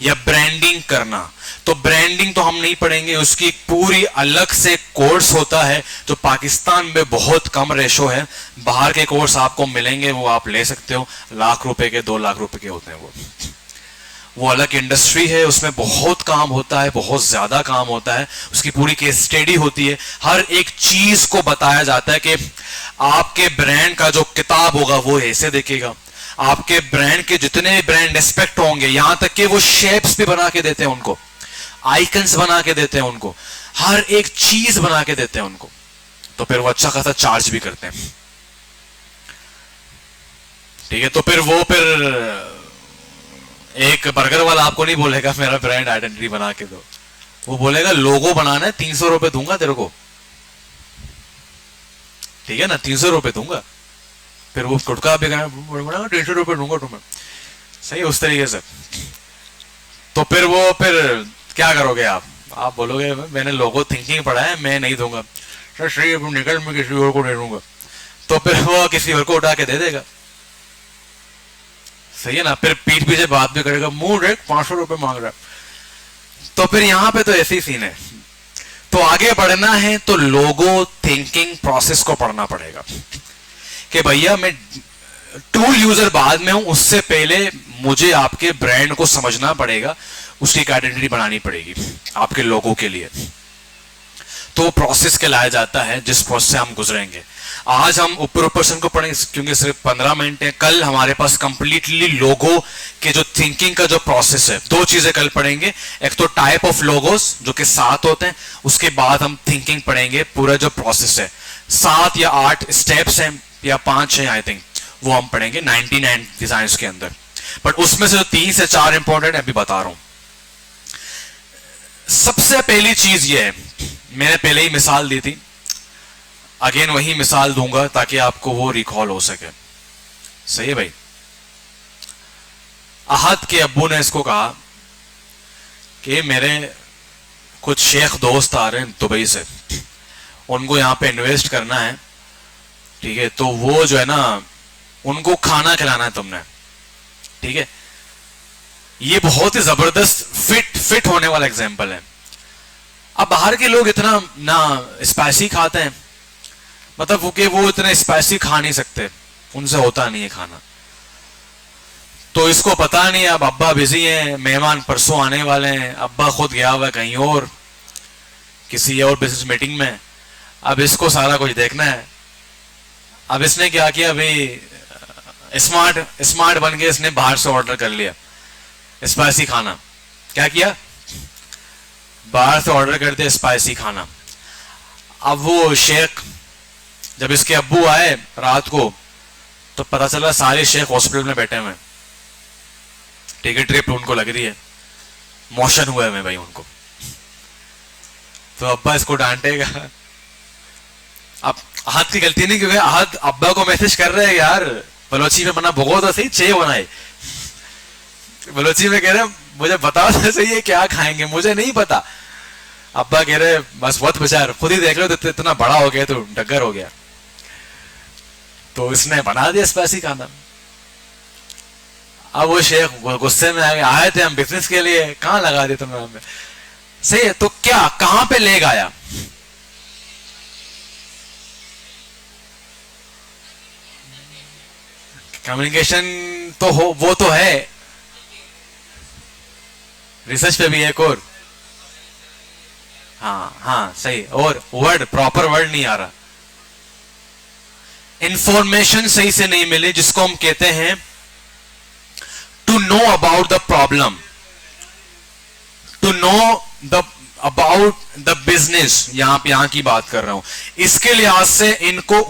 [SPEAKER 1] या ब्रांडिंग करना। तो ब्रांडिंग तो हम नहीं पढ़ेंगे, उसकी एक पूरी अलग से कोर्स होता है जो पाकिस्तान में बहुत कम रेशो है। बाहर के कोर्स आपको मिलेंगे, वो आप ले सकते हो, लाख रुपए के, 2 लाख रुपए के होते हैं। वो अलग इंडस्ट्री है, उसमें बहुत काम होता है, बहुत ज्यादा काम होता है। उसकी पूरी केस स्टडी होती है, हर एक चीज को बताया जाता है कि आपके ब्रांड का जो किताब होगा वो ऐसे दिखेगा, आपके ब्रांड के जितने ब्रांड एस्पेक्ट होंगे, यहां तक कि वो शेप्स भी बना के देते हैं उनको, आइकन्स बना के देते हैं उनको, हर एक चीज बना के देते हैं उनको। तो फिर वो अच्छा खासा चार्ज भी करते हैं, ठीक है। तो फिर एक बर्गर वाला आपको नहीं बोलेगा मेरा ब्रांड आइडेंटिटी बना के दो, वो बोलेगा लोगो बनाना है, 300 रुपए दूंगा तेरे को, ठीक है ना, 300 रुपए दूंगा। फिर वो गुटखा भी गया, 300 रुपए दूंगा तुम्हें, सही उस तरीके से। तो फिर क्या करोगे आप बोलोगे मैंने लोगो थिंकिंग पढ़ा है, मैं नहीं दूंगा। सर सही निकल, मैं किसी और को नहीं दूंगा। तो फिर वो किसी और को उठा के दे देगा, सही है ना। फिर पीठ पीछे बात भी करेगा, मुंह देख 500 रुपए मांग रहा है। तो फिर यहां पे तो ऐसे ही सीन है। तो आगे बढ़ना है तो लोगो थिंकिंग प्रोसेस को पढ़ना पड़ेगा कि भैया मैं टूल यूजर बाद में हूं, उससे पहले मुझे आपके ब्रांड को समझना पड़ेगा, उसकी एक आइडेंटिटी बनानी पड़ेगी आपके लोगों के लिए। तो प्रोसेस कहलाया जाता है जिस प्रोसेस से हम गुजरेंगे। आज हम ऊपर को पढ़ेंगे क्योंकि सिर्फ 15 मिनट है। कल हमारे पास कंप्लीटली लोगो के जो थिंकिंग का जो प्रोसेस है, 2 चीजें कल पढ़ेंगे। एक तो टाइप ऑफ लोगोस जो कि 7 होते हैं, उसके बाद हम थिंकिंग पढ़ेंगे, पूरा जो प्रोसेस है 7 या 8 स्टेप्स हैं या 5 है आई थिंक, वो हम पढ़ेंगे 99 डिजाइन के अंदर। बट उसमें से जो 3 से 4 इंपॉर्टेंट है अभी बता रहा हूं। सबसे पहली चीज ये है, मैंने पहले ही मिसाल दी थी, अगेन वही मिसाल दूंगा ताकि आपको वो रिकॉल हो सके, सही है भाई। अहद के अब्बू ने इसको कहा कि मेरे कुछ शेख दोस्त आ रहे हैं दुबई से, उनको यहाँ पे इन्वेस्ट करना है, ठीक है, तो वो जो है ना उनको खाना खिलाना है तुमने, ठीक है। ये बहुत ही जबरदस्त फिट होने वाला एग्जांपल है। अब बाहर के लोग इतना ना स्पाइसी खाते हैं, मतलब कि वो इतने स्पाइसी खा नहीं सकते, उनसे होता नहीं है खाना। तो इसको पता नहीं, अब अब्बा बिजी हैं, मेहमान परसों आने वाले हैं, अब्बा खुद गया हुआ है कहीं और किसी और बिजनेस मीटिंग में, अब इसको सारा कुछ देखना है। अब इसने क्या किया भाई, स्मार्ट बन के इसने बाहर से ऑर्डर कर लिया स्पाइसी खाना। क्या किया, बाहर से ऑर्डर कर दिया स्पाइसी खाना। अब वो शेख, जब इसके अब्बू आए रात को तो पता चला सारे शेख हॉस्पिटल में बैठे हुए, ठीक है, ट्रिप उनको लग रही है, मोशन हुए हुए भाई उनको। तो अब्बा इसको डांटेगा। अब आहद की गलती नहीं, क्योंकि आहद अब्बा को मैसेज कर रहे हैं यार बलोची में मना भगो तो सही, 6 बनाए। बलोची में कह रहे मुझे बताओ तो सही है क्या खाएंगे, मुझे नहीं पता। अब्बा कह रहे बस बहुत बेचार, खुद ही देख लो तो इतना बड़ा हो गया तो डगर हो गया। तो इसने बना दिया स्पाइसी खाना। अब वो शेख गुस्से में आए थे हम बिजनेस के लिए, कहां लगा दिया तुमने हमें, सही है, तो क्या कहां पे ले गया। कम्युनिकेशन तो हो, वो तो है, रिसर्च पे भी एक और, हाँ सही, और वर्ड प्रॉपर वर्ड नहीं आ रहा, इंफॉर्मेशन सही से नहीं मिली, जिसको हम कहते हैं to know about the problem, to know the about the business. यहां की बात कर रहा हूं। इसके लिहाज से इनको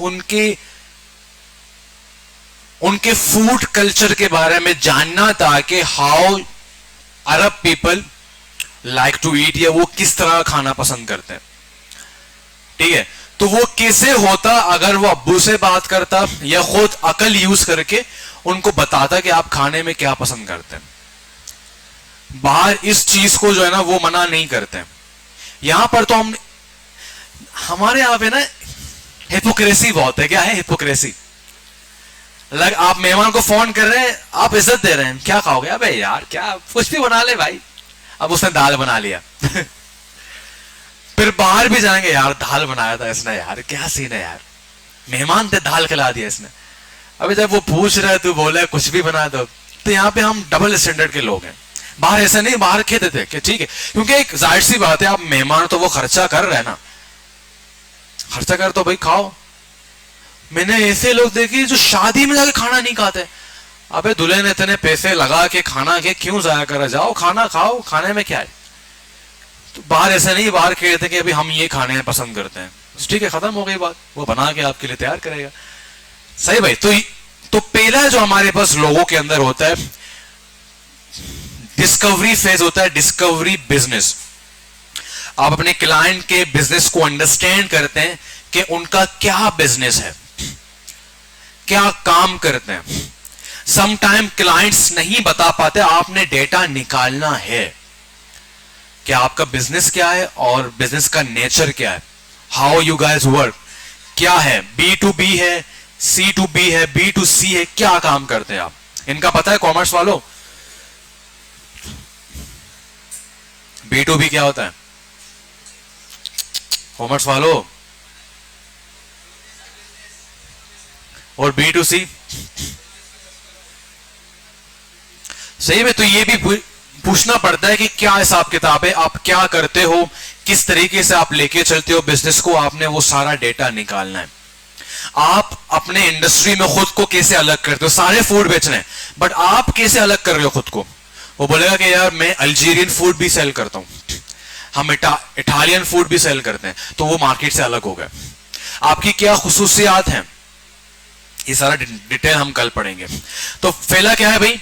[SPEAKER 1] उनके फूड कल्चर के बारे में जानना था कि how Arab people like to eat, या वो किस तरह खाना पसंद करते हैं, ठीक है। तो वो कैसे होता अगर वो अब्बू से बात करता या खुद अकल यूज करके उनको बताता कि आप खाने में क्या पसंद करते हैं। बाहर इस चीज को जो है ना वो मना नहीं करते। यहां पर तो हमारे यहां पे ना हिपोक्रेसी बहुत है। क्या है हिपोक्रेसी? आप मेहमान को फोन कर रहे हैं, आप इज्जत दे रहे हैं, क्या खाओगे? अबे यार क्या, कुछ भी बना ले भाई। अब उसने दाल बना लिया फिर बाहर भी जाएंगे, यार दाल बनाया था इसने, यार क्या सीन है यार, मेहमान थे दाल खिला दिया इसने। अभी जब वो पूछ रहे तू बोले कुछ भी बना दो, तो यहाँ पे हम डबल स्टैंडर्ड के लोग हैं। बाहर ऐसा नहीं, बाहर कहते थे कि ठीक है, क्योंकि एक जाहिर सी बात है, आप मेहमान तो वो खर्चा कर रहे हैं ना, खर्चा कर तो भाई खाओ। मैंने ऐसे लोग देखे जो शादी में जाके खाना नहीं खाते। अबे दूल्हे ने इतने पैसे लगा के खाना के क्यों जाया करा, जाओ खाना खाओ, खाने में क्या है। तो बाहर ऐसा नहीं, बाहर कहते कि अभी हम ये खाने पसंद करते हैं, ठीक है, खत्म हो गई बात, वो बना के आपके लिए तैयार करेगा। सही भाई। तो पहला जो हमारे पास लोगों के अंदर होता है डिस्कवरी फेज होता है, डिस्कवरी बिजनेस। आप अपने क्लाइंट के बिजनेस को अंडरस्टैंड करते हैं कि उनका क्या बिजनेस है, क्या काम करते हैं। समटाइम क्लाइंट्स नहीं बता पाते, आपने डेटा निकालना है कि आपका बिजनेस क्या है और बिजनेस का नेचर क्या है, हाउ यू गाइज वर्क, क्या है, B2B है, C2B है, B2C है, क्या काम करते हैं आप, इनका पता है कॉमर्स वालों? B2B क्या होता है कॉमर्स वालों, और B2C? सही में। तो ये भी पूछना पड़ता है कि क्या हिसाब किताब है, आप क्या करते हो, किस तरीके से आप लेके चलते हो बिजनेस को, आपने वो सारा डेटा निकालना है। आप अपने इंडस्ट्री में खुद को कैसे अलग करते हो, सारे फूड बेच रहे हैं बट आप कैसे अलग कर रहे हो खुद को। वो बोलेगा कि यार मैं अल्जीरियन फूड भी सेल करता हूं, हम इटालियन फूड भी सेल करते हैं, तो वो मार्केट से अलग हो गए। आपकी क्या खुसूसियात हैं, ये सारा डिटेल हम कल पढ़ेंगे। तो पहला क्या है भाई,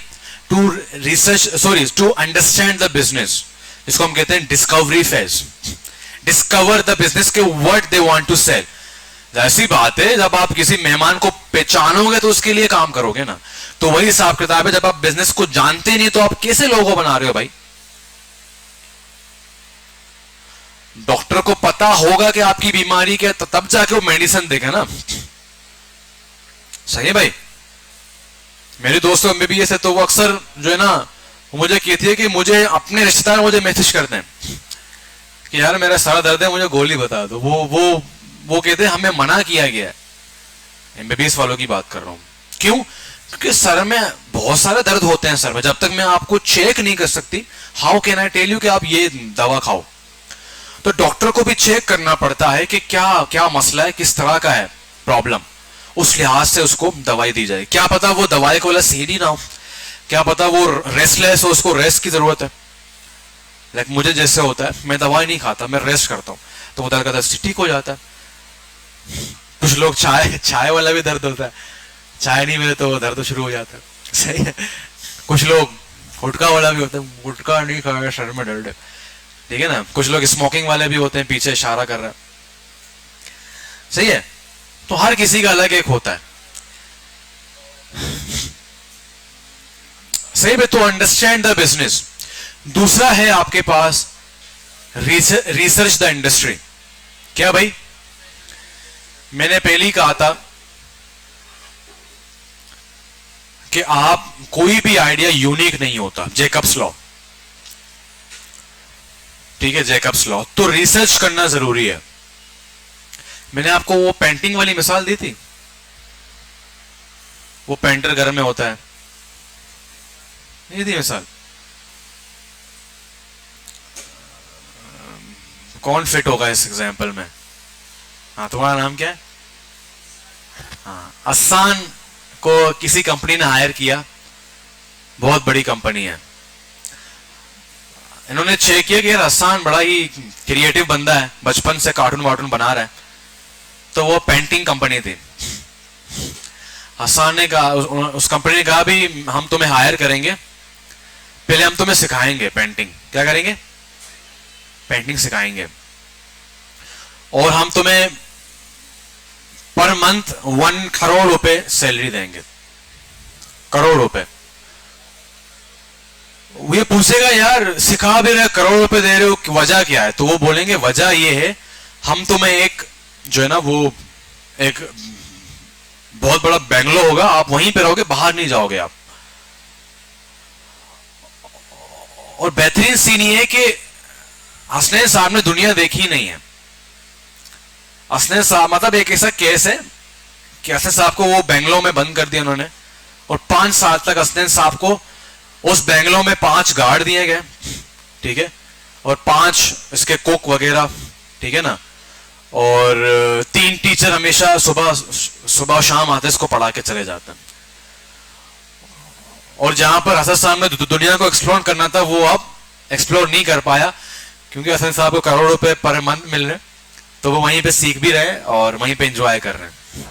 [SPEAKER 1] टू अंडरस्टैंड द बिजनेस, इसको हम कहते हैं discovery phase. Discover the business के what they want to sell. ऐसी बात है, जब आप किसी मेहमान को पहचानोगे तो उसके लिए काम करोगे ना, तो वही हिसाब किताब है, जब आप बिजनेस को जानते नहीं तो आप कैसे लोगो बना रहे हो भाई। डॉक्टर को पता होगा कि आपकी बीमारी क्या, तो तब जाके वो मेडिसिन देगा ना। सही है भाई। मेरे दोस्तों एमबीबीएस है तो वो अक्सर जो है ना, वो मुझे कहती है कि मुझे अपने रिश्तेदार मुझे मैसेज करते हैं कि यार मेरा सर दर्द है, मुझे गोली बता दो। वो कहते हैं हमें मना किया गया है। एमबीबीएस वालों की बात कर रहा हूं। क्यों? क्योंकि सर में बहुत सारे दर्द होते हैं सर में। जब तक मैं आपको चेक नहीं कर सकती, how can I tell you कि आप ये दवा खाओ। तो डॉक्टर को भी चेक करना पड़ता है कि क्या क्या मसला है, किस तरह का है प्रॉब्लम, उस लिहाज से उसको दवाई दी जाए। क्या पता वो दवाई को वाला सीधी ना हो, क्या पता वो रेस्टलेस हो, उसको रेस्ट की जरूरत है। लाइक मुझे जैसे होता है, मैं दवाई नहीं खाता, मैं रेस्ट करता हूँ, तो वो दर्द का दर्द ठीक हो जाता है। कुछ लोग चाय वाला भी दर्द होता है, चाय नहीं मिले तो दर्द शुरू हो जाता है। सही है। कुछ लोग गुटखा वाला भी होता है, गुटखा नहीं खाया सर में दर्द है, ठीक है ना। कुछ लोग स्मोकिंग वाले भी होते हैं, पीछे इशारा कर रहा है। सही है। तो हर किसी का अलग एक होता है। सही है। तो अंडरस्टैंड द बिजनेस। दूसरा है आपके पास रिसर्च द इंडस्ट्री। क्या भाई? मैंने पहले ही कहा था कि आप कोई भी आइडिया यूनिक नहीं होता। जैकब्स लॉ, ठीक है, जैकब्स लॉ। तो रिसर्च करना जरूरी है। मैंने आपको वो पेंटिंग वाली मिसाल दी थी, वो पेंटर घर में होता है, नहीं दी मिसाल? कौन फिट होगा इस एग्जाम्पल में? हाँ, तुम्हारा नाम क्या है? हाँ, अस्सान को किसी कंपनी ने हायर किया, बहुत बड़ी कंपनी है। इन्होंने चेक किया कि यार अस्सान बड़ा ही क्रिएटिव बंदा है, बचपन से कार्टून वार्टून बना रहा है। तो वो पेंटिंग कंपनी थी। अस्सान ने कहा, उस कंपनी ने कहा भी हम तुम्हें हायर करेंगे, पहले हम तुम्हें सिखाएंगे पेंटिंग। क्या करेंगे? पेंटिंग सिखाएंगे, और हम तुम्हें पर मंथ 1 करोड़ रुपए सैलरी देंगे। करोड़ रुपए। वो ये पूछेगा यार सिखा भी रहे, करोड़ रुपए दे रहे हो, वजह क्या है? तो वो बोलेंगे वजह ये है, हम तुम्हें एक जो है ना, वो एक बहुत बड़ा बेंगलो होगा, आप वहीं पे रहोगे, बाहर नहीं जाओगे आप। और बेहतरीन सीन ये है कि हसनैन साहब ने दुनिया देखी नहीं है। हसनैन साहब, मतलब एक ऐसा केस है कि हसनैन साहब को वो बेंगलो में बंद कर दिया उन्होंने, और 5 साल तक हसनैन साहब को उस बेंगलो में 5 गार्ड दिए गए, ठीक है, और 5 इसके कुक वगैरह, ठीक है ना, और 3 टीचर हमेशा सुबह शाम आते इसको पढ़ा के चले जाते हैं। और जहां पर हसन साहब ने दुनिया को एक्सप्लोर करना था, वो अब एक्सप्लोर नहीं कर पाया, क्योंकि हसन साहब को करोड़ रुपए पर मंथ मिल रहे, तो वो वहीं पे सीख भी रहे और वहीं पे एंजॉय कर रहे हैं।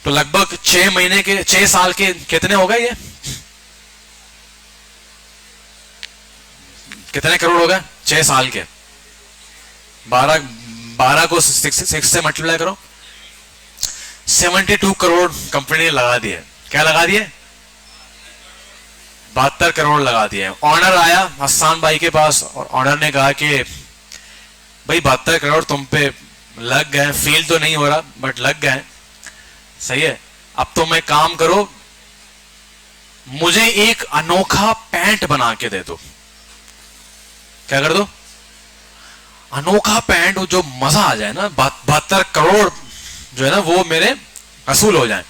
[SPEAKER 1] तो लगभग 6 साल के कितने हो गए? ये कितने करोड़ हो गए? 6 साल के 12 को 6 से मल्टीप्लाई करो, 72 करोड़ कंपनी ने लगा दिए। क्या लगा दिए? 72 करोड़ लगा दिए। ऑनर आया हसन भाई के पास, और ऑनर ने कहा कि भाई 72 करोड़ तुम पे लग गए, फील तो नहीं हो रहा बट लग गए, सही है। अब तुम एक काम करो, मुझे एक अनोखा पैंट बना के दे दो। क्या कर दो? अनोखा पैंट, जो मजा आ जाए ना, 72 करोड़ जो है ना वो मेरे वसूल हो जाए।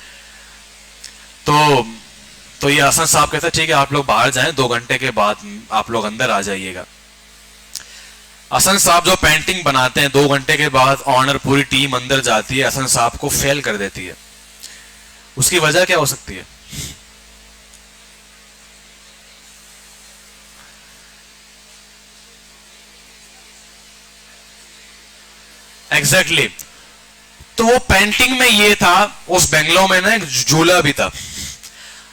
[SPEAKER 1] तो ये हसन साहब कहता ठीक है, आप लोग बाहर जाएं, 2 घंटे के बाद आप लोग अंदर आ जाइएगा। हसन साहब जो पेंटिंग बनाते हैं, 2 घंटे के बाद ऑनर पूरी टीम अंदर जाती है, हसन साहब को फेल कर देती है। उसकी वजह क्या हो सकती है? Exactly exactly. तो वो पेंटिंग में ये था, उस बेंगलो में ना एक झूला भी था।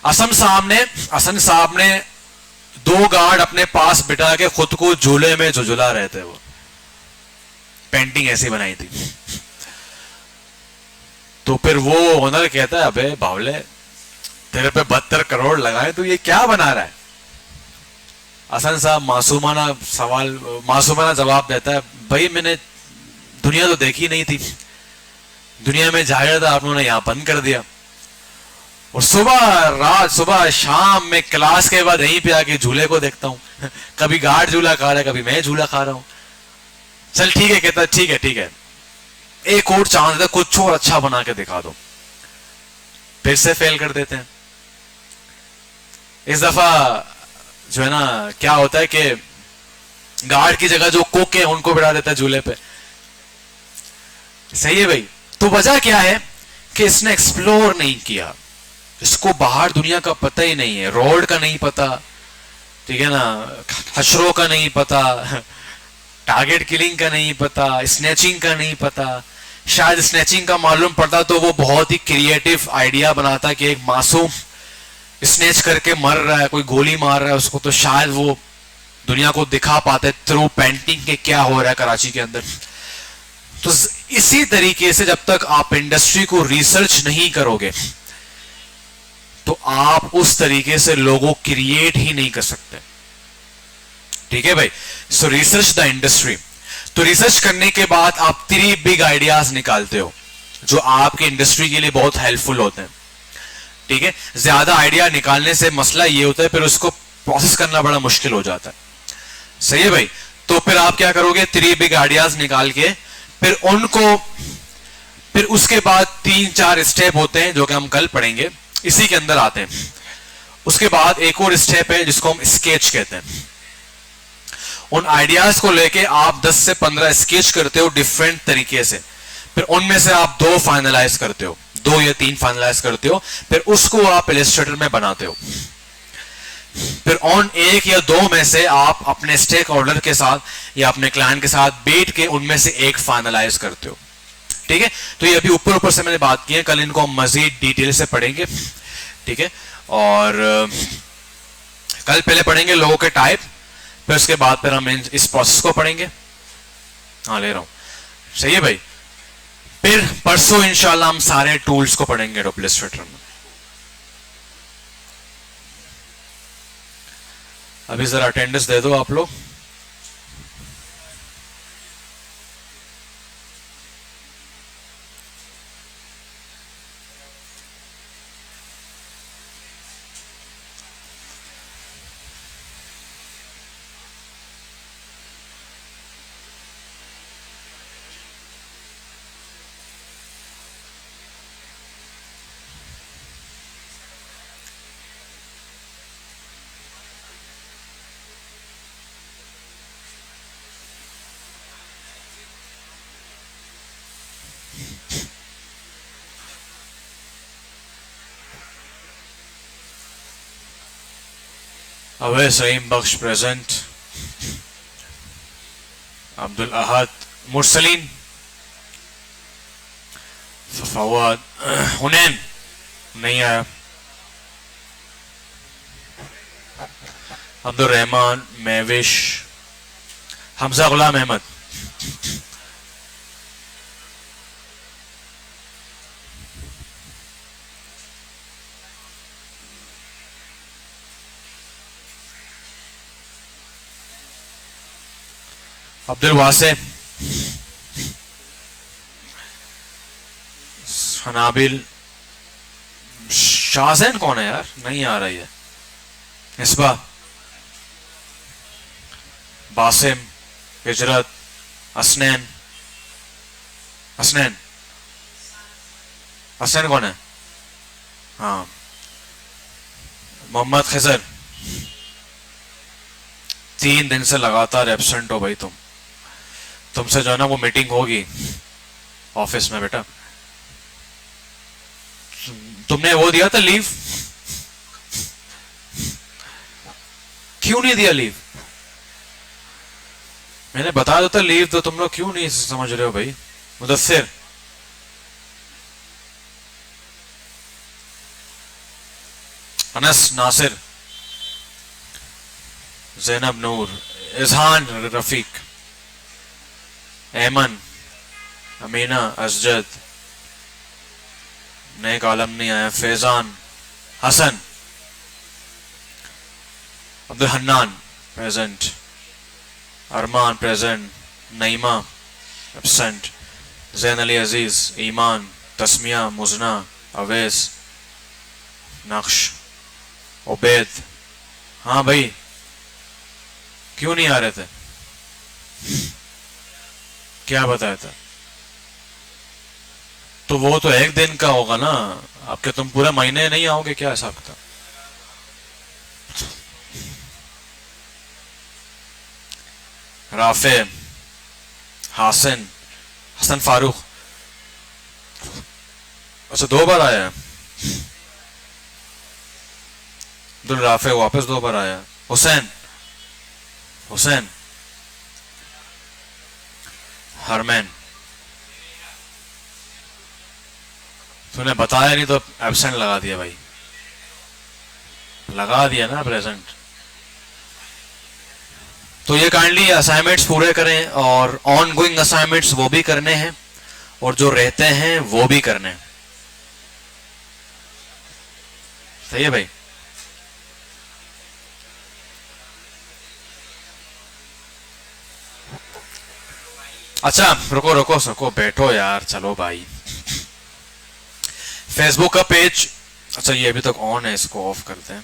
[SPEAKER 1] हसन साहब ने 2 गार्ड अपने पास बिठा के खुद को झूले में झुझुला रहे थे। वो पेंटिंग ऐसी बनाई थी। तो फिर वो ओनर कहता है अबे बावले, तेरे पे 72 करोड़ लगाए, तो ये क्या बना रहा है? हसन साहब मासूमाना सवाल, मासूमाना जवाब देता है, भाई मैंने दुनिया तो देखी नहीं थी, दुनिया में जाया था, आप लोगों ने यहाँ बंद कर दिया, और सुबह शाम में क्लास के बाद यहीं पे आके झूले को देखता हूँ कभी गार्ड झूला खा रहा है, कभी मैं झूला खा रहा हूँ। चल ठीक है, कहता ठीक है ठीक है, एक और चांस है, कुछ और अच्छा बना के दिखा दो। फिर से फेल कर देते हैं। इस दफा जो है ना क्या होता है कि गार्ड की जगह जो कुक है उनको बिठा देता है झूले पे। सही है भाई। तो वजह क्या है कि इसने एक्सप्लोर नहीं किया, इसको बाहर दुनिया का पता ही नहीं है, रोड का नहीं पता, ठीक है ना, हशरों का नहीं पता, टारगेट किलिंग का नहीं पता, स्नैचिंग का नहीं पता। शायद स्नैचिंग का मालूम पड़ता तो वो बहुत ही क्रिएटिव आइडिया बनाता कि एक मासूम स्नैच करके मर रहा है, कोई गोली मार रहा है उसको, तो शायद वो दुनिया को दिखा पाते थ्रू पेंटिंग के क्या हो रहा है कराची के अंदर। तो इसी तरीके से जब तक आप इंडस्ट्री को रिसर्च नहीं करोगे तो आप उस तरीके से लोगों क्रिएट ही नहीं कर सकते। ठीक है भाई। सो रिसर्च द इंडस्ट्री। तो रिसर्च करने के बाद आप 3 बिग आइडियाज निकालते हो जो आपकी इंडस्ट्री के लिए बहुत हेल्पफुल होते हैं। ठीक है। ज्यादा आइडिया निकालने से मसला ये होता है फिर उसको प्रोसेस करना बड़ा मुश्किल हो जाता है। सही है भाई। तो फिर आप क्या करोगे, 3 बिग आइडियाज निकाल के फिर उसके बाद 3-4 स्टेप होते हैं जो कि हम कल पढ़ेंगे, इसी के अंदर आते हैं। उसके बाद एक और स्टेप है जिसको हम स्केच कहते हैं। उन आइडियाज को लेके आप 10 से 15 स्केच करते हो डिफरेंट तरीके से, फिर उनमें से आप 2 फाइनलाइज करते हो, 2 या 3 फाइनलाइज करते हो, फिर उसको आप इलस्ट्रेटर में बनाते हो। फिर ऑन 1 या 2 में से आप अपने स्टेक होल्डर के साथ या अपने क्लाइंट के साथ बैठ के उनमें से एक फाइनलाइज करते हो। ठीक है। तो ये अभी ऊपर से मैंने बात की है, कल इनको हम मजीद डिटेल से पढ़ेंगे। ठीक है। और कल पहले पढ़ेंगे लोगों के टाइप, फिर उसके बाद फिर हम इस प्रोसेस को पढ़ेंगे। हाँ ले रहा हूं। सही है भाई। फिर परसों इंशाल्लाह हम सारे टूल्स को पढ़ेंगे एडोब इलस्ट्रेटर में। अभी जरा अटेंडेंस दे दो आप लोग। अवै सईम बख्श प्रेजेंट, अब्दुल अहद मुरसलीन, फवाद, हुनैन नहीं आया, अब्दुल रहमान, महविश, हमजा गुलाम अहमद, अब्दुल वासे, हनाबिल, शाहजैन कौन है यार, नहीं आ रही है, इसबा, बासिम, हिजरत, असनैन, असनैन, असनैन कौन है, हाँ, मोहम्मद खिजर। 3 दिन से लगातार एब्सेंट हो भाई तुमसे जो है ना वो मीटिंग होगी ऑफिस में बेटा। तुमने वो दिया था लीव, क्यों नहीं दिया लीव? मैंने बता दो था लीव, तो तुम लोग क्यों नहीं समझ रहे हो भाई? मुदस्सिर, अनस नासिर, जैनब नूर, इजहान रफीक, एमन, अमीना, असजद, नए कॉलम नहीं आया, फैजान, हसन, अब्दुल हन्नान, प्रेजेंट, अरमान प्रेजेंट, नईमा एब्सेंट, जैन अली अजीज, ईमान, तस्मिया, मुजना, अवैस, नक्श, उबैद। हाँ भाई, क्यों नहीं आ रहे थे? क्या बताया था? तो वो तो एक दिन का होगा ना, आपके तुम पूरे महीने नहीं आओगे क्या हिसाब किताब? राफे, हासन, हसन फारूक, अच्छा 2 बार आया। अब्दुल राफे वापस 2 बार आया। हुसैन, हुसैन, हरमैन, तूने बताया नहीं तो एब्सेंट लगा दिया भाई, लगा दिया ना प्रेजेंट। तो ये काइंडली असाइनमेंट्स पूरे करें, और ऑन गोइंग असाइनमेंट्स वो भी करने हैं, और जो रहते हैं वो भी करने हैं। सही है भाई? अच्छा रुको रुको रुको, बैठो यार, चलो भाई। फेसबुक का पेज, अच्छा ये अभी तक ऑन है, इसको ऑफ करते हैं।